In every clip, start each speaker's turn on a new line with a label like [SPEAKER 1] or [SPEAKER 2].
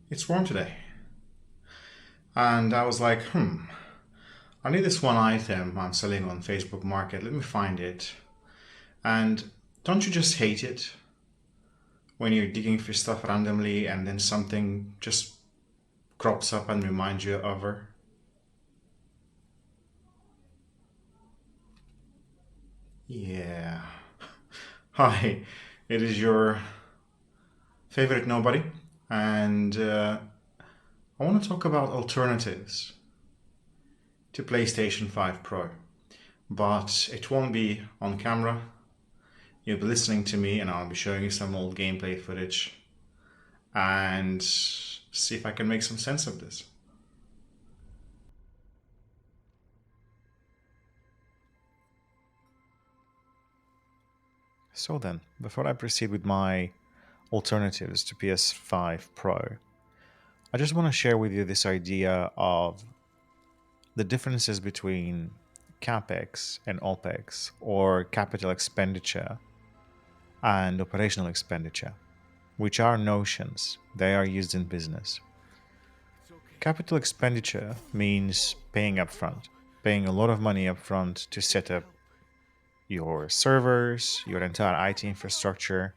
[SPEAKER 1] It's warm today. And I was like, I need this one item I'm selling on Facebook Market. Let me find it. And don't you just hate it when you're digging for stuff randomly and then something just crops up and reminds you of her? Yeah. Hi, it is your favorite nobody. And I want to talk about alternatives to PlayStation 5 Pro. But it won't be on camera. You'll be listening to me and I'll be showing you some old gameplay footage and see if I can make some sense of this. So then, before I proceed with my alternatives to PS5 Pro, I just want to share with you this idea of the differences between CapEx and OpEx, or capital expenditure and operational expenditure, which are notions. They are used in business. Capital expenditure means paying upfront, paying a lot of money upfront to set up your servers, your entire IT infrastructure,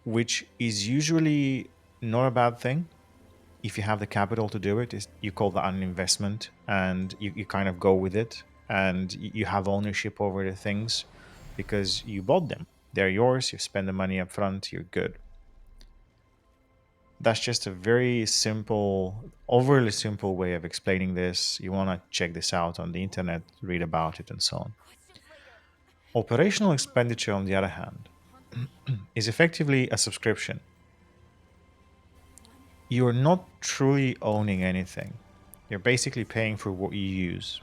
[SPEAKER 1] which is usually not a bad thing. If you have the capital to do it, you call that an investment and you kind of go with it and you have ownership over the things because you bought them. They're yours, you spend the money upfront, you're good. That's just a very simple, overly simple way of explaining this. You want to check this out on the internet, read about it, and so on. Operational expenditure, on the other hand, is effectively a subscription. You're not truly owning anything. You're basically paying for what you use.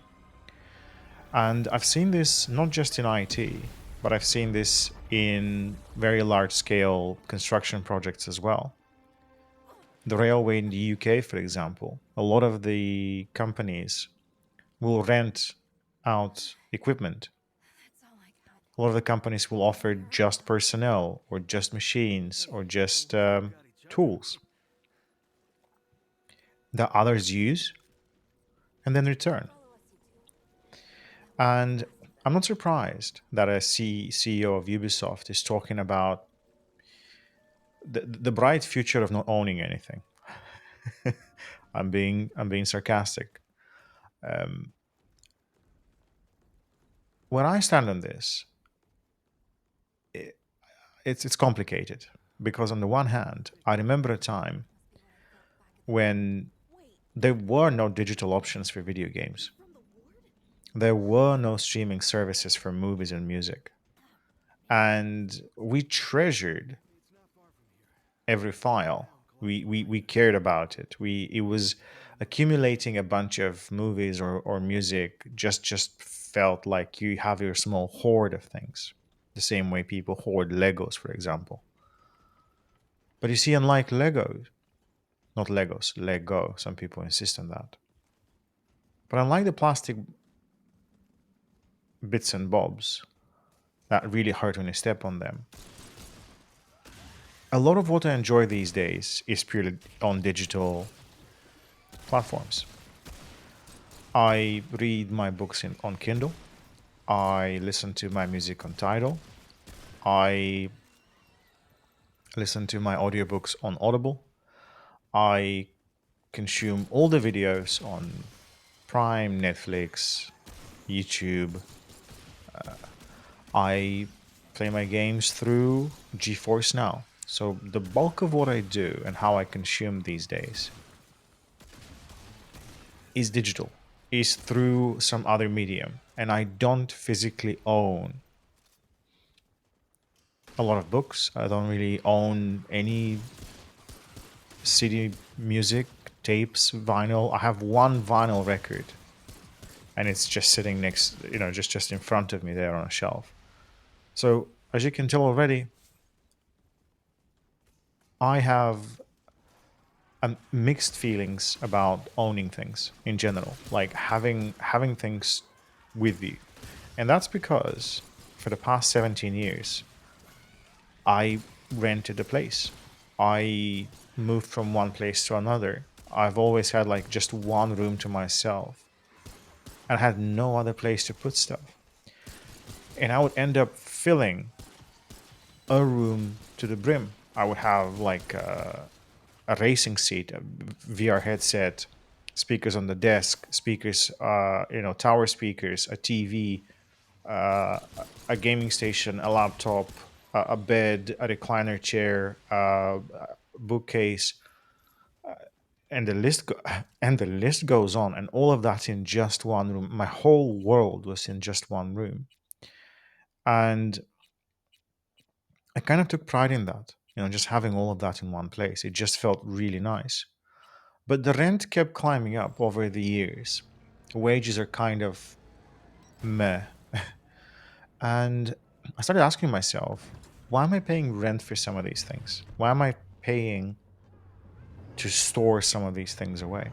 [SPEAKER 1] And I've seen this not just in IT, but I've seen this in very large scale construction projects as well. The railway in the UK, for example, a lot of the companies will rent out equipment. A lot of the companies will offer just personnel or just machines or just tools that others use and then return. And I'm not surprised that a CEO of Ubisoft is talking about the bright future of not owning anything. I'm being sarcastic. Um, when I stand on this, it, it's complicated because on the one hand, I remember a time when there were no digital options for video games. There were no streaming services for movies and music. And we treasured every file. We cared about it. It was accumulating a bunch of movies or music just felt like you have your small hoard of things. The same way people hoard Legos, for example. But you see, unlike Legos, not Legos, Lego, some people insist on that. But unlike the plastic bits and bobs that really hurt when you step on them, a lot of what I enjoy these days is purely on digital platforms. I read my books on Kindle. I listen to my music on Tidal. I listen to my audiobooks on Audible. I consume all the videos on Prime, Netflix, YouTube. I play my games through GeForce Now. So the bulk of what I do and how I consume these days is digital, is through some other medium. And I don't physically own a lot of books. I don't really own any CD music, tapes, vinyl. I have one vinyl record and it's just sitting next, just in front of me there on a shelf. So as you can tell already, I have mixed feelings about owning things in general, like having things with you. And that's because for the past 17 years, I rented a place. I moved from one place to another, I've always had like just one room to myself and had no other place to put stuff. And I would end up filling a room to the brim. I would have like a racing seat, a VR headset, speakers on the desk, speakers, tower speakers, a TV, uh, a gaming station, a laptop, a bed, a recliner chair, a bookcase, and and the list goes on. And all of that in just one room. My whole world was in just one room, and I kind of took pride in that. Just having all of that in one place. It just felt really nice. But the rent kept climbing up over the years. Wages are kind of meh. And I started asking myself, why am I paying rent for some of these things? Why am I paying to store some of these things away?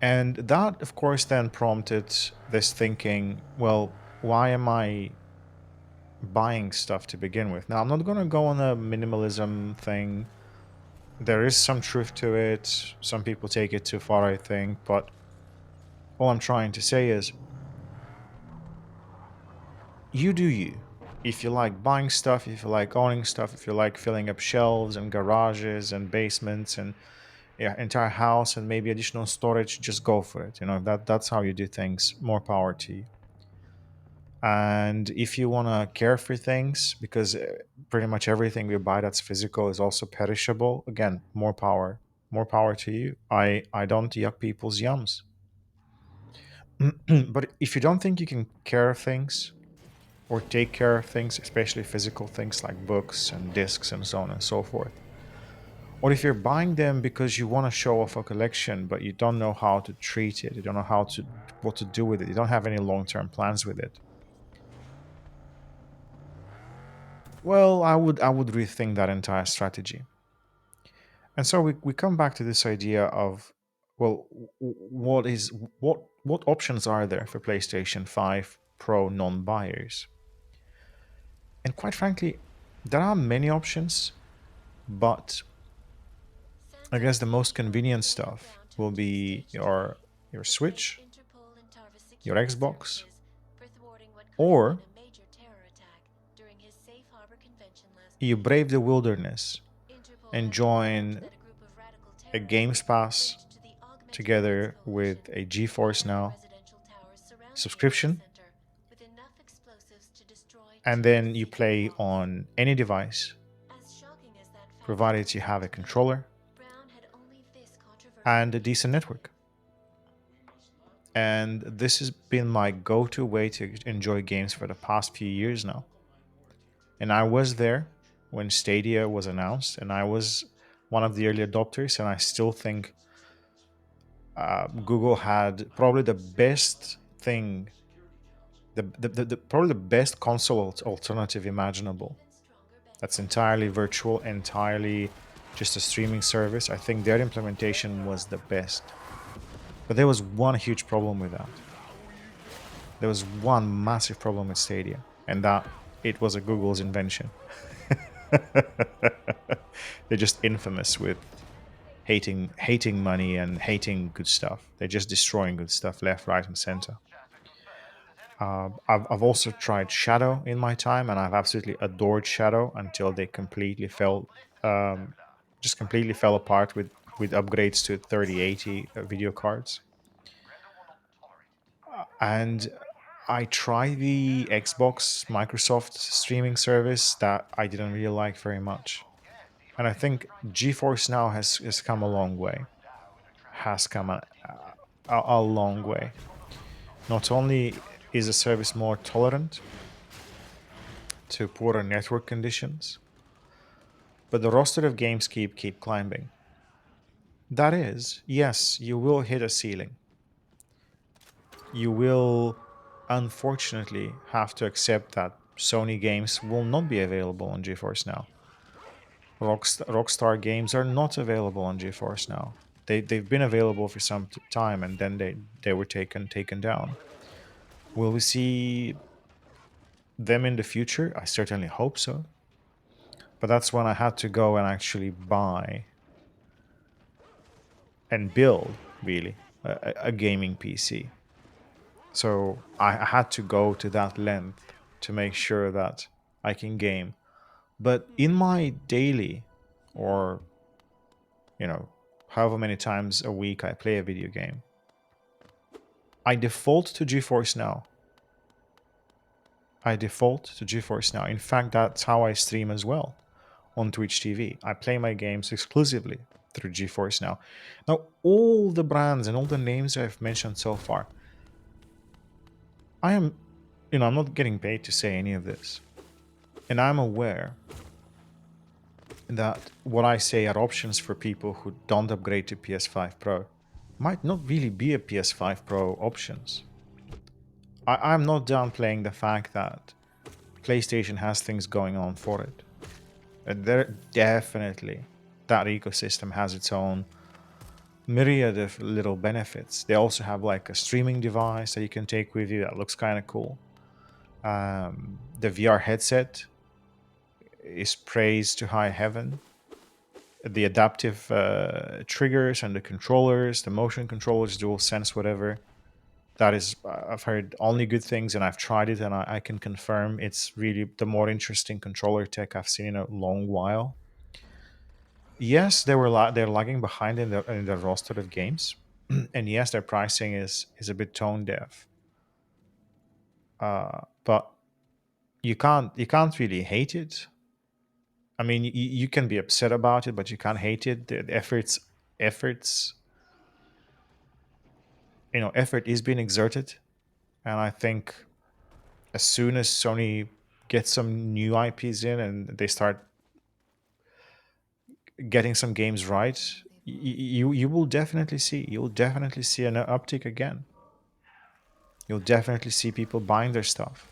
[SPEAKER 1] And that, of course, then prompted this thinking, well, why am I buying stuff to begin with? Now, I'm not going to go on a minimalism thing. There is some truth to it. Some people take it too far, I think. But all I'm trying to say is, you do you. If you like buying stuff, if you like owning stuff, if you like filling up shelves and garages and basements and yeah, entire house and maybe additional storage, just go for it. That's how you do things. More power to you. And if you want to care for things, because pretty much everything we buy that's physical is also perishable, again, more power to you. I don't yuck people's yums. But if you don't think you can care of things or take care of things, especially physical things like books and discs and so on and so forth, or if you're buying them because you want to show off a collection but you don't know how to treat it, you don't know what to do with it, you don't have any long-term plans with it, well, I would rethink that entire strategy. And so we come back to this idea of, well, what options are there for PlayStation 5 Pro non-buyers? And quite frankly, there are many options, but I guess the most convenient stuff will be your Switch, your Xbox, or you brave the wilderness and join a Games Pass together with a GeForce Now subscription, and then you play on any device, provided you have a controller and a decent network. And this has been my go-to way to enjoy games for the past few years now. And I was there when Stadia was announced, and I was one of the early adopters, and I still think Google had probably the best thing, probably the best console alternative imaginable. That's entirely virtual, entirely just a streaming service. I think their implementation was the best. But there was one huge problem with that. There was one massive problem with Stadia, and that it was a Google's invention. They're just infamous with hating money and hating good stuff. They're just destroying good stuff left, right, and center. I've also tried Shadow in my time, and I've absolutely adored Shadow until they um, just completely fell apart with upgrades to 3080 video cards. And I tried the Xbox Microsoft streaming service that I didn't really like very much. And I think GeForce Now has come a long way. Has come a long way. Not only is the service more tolerant to poorer network conditions, but the roster of games keep climbing. That is, yes, you will hit a ceiling. You will unfortunately have to accept that Sony games will not be available on GeForce Now. Rockstar games are not available on GeForce Now. They've been available for some time, and then they were taken down. Will we see them in the future? I certainly hope so. But that's when I had to go and actually buy and build, really, a gaming PC. So I had to go to that length to make sure that I can game. But in my daily, or, you know, however many times a week I play a video game, I default to GeForce Now. I default to GeForce Now. In fact, that's how I stream as well on Twitch TV. I play my games exclusively through GeForce Now. Now, all the brands and all the names I've mentioned so far, I am, I'm not getting paid to say any of this. And I'm aware that what I say are options for people who don't upgrade to PS5 Pro might not really be a PS5 Pro options. I'm not downplaying the fact that PlayStation has things going on for it. There definitely, that ecosystem has its own myriad of little benefits. They also have like a streaming device that you can take with you that looks kind of cool. The VR headset is praised to high heaven. The adaptive triggers and the controllers, the motion controllers, dual sense, whatever. That is, I've heard only good things, and I've tried it, and I can confirm it's really the more interesting controller tech I've seen in a long while. Yes, they're lagging behind in the roster of games, and yes, their pricing is a bit tone deaf. But you can't really hate it. I mean, you can be upset about it, but you can't hate it. The efforts, effort is being exerted, and I think as soon as Sony gets some new IPs in and they start getting some games right, you will definitely see an uptick again. You'll definitely see people buying their stuff.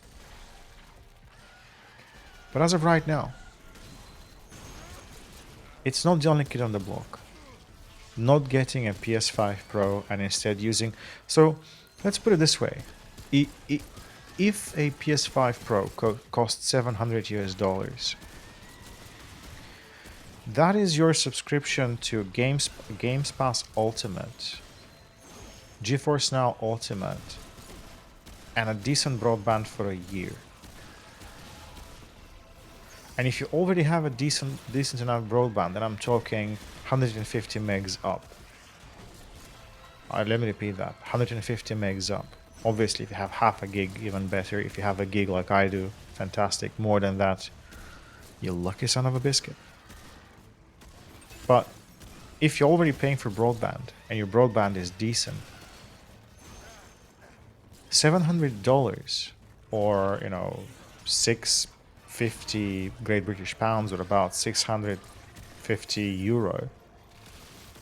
[SPEAKER 1] But as of right now, it's not the only kid on the block. Not getting a PS5 Pro and instead using. So let's put it this way: if a PS5 Pro costs $700, that is your subscription to Games Pass Ultimate, GeForce Now Ultimate, and a decent broadband for a year. And if you already have a decent enough broadband, then I'm talking 150 megs up. Let me repeat that: 150 megs up. Obviously, if you have half a gig, even better. If you have a gig like I do, fantastic. More than that, you lucky son of a biscuit. But if you're already paying for broadband and your broadband is decent, $700 or 650 Great British pounds, or about 650 euro.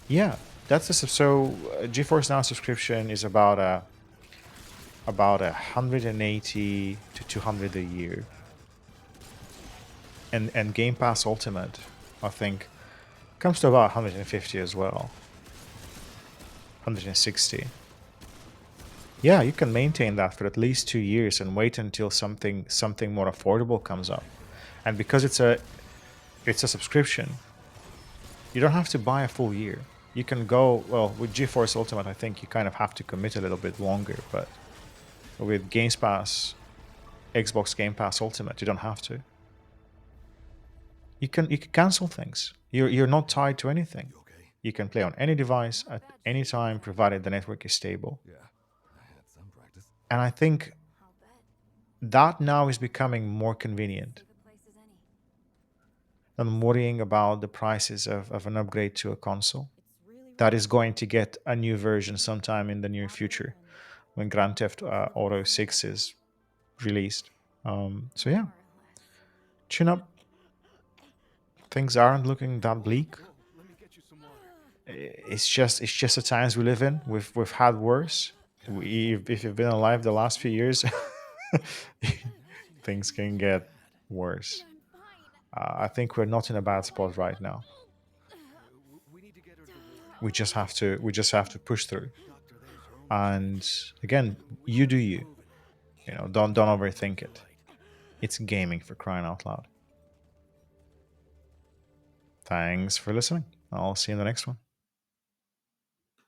[SPEAKER 1] Yeah, that's so GeForce Now subscription is about 180 to 200 a year, and Game Pass Ultimate, I think, comes to about 150 as well, 160. Yeah, you can maintain that for at least 2 years and wait until something more affordable comes up. And because it's a subscription, you don't have to buy a full year. You can go, well, with GeForce Ultimate, I think you kind of have to commit a little bit longer, but with Games Pass, Xbox Game Pass Ultimate, you don't have to. You can cancel things. You're not tied to anything. You can play on any device at any time, provided the network is stable. And I think that now is becoming more convenient than worrying about the prices of an upgrade to a console that is going to get a new version sometime in the near future when Grand Theft Auto 6 is released. So yeah, chin up. Things aren't looking that bleak. It's just the times we live in. We've had worse. If you've been alive the last few years, things can get worse. I think we're not in a bad spot right now. We just have to push through. And again, you do you. Don't overthink it. It's gaming, for crying out loud. Thanks for listening. I'll see you in the next one.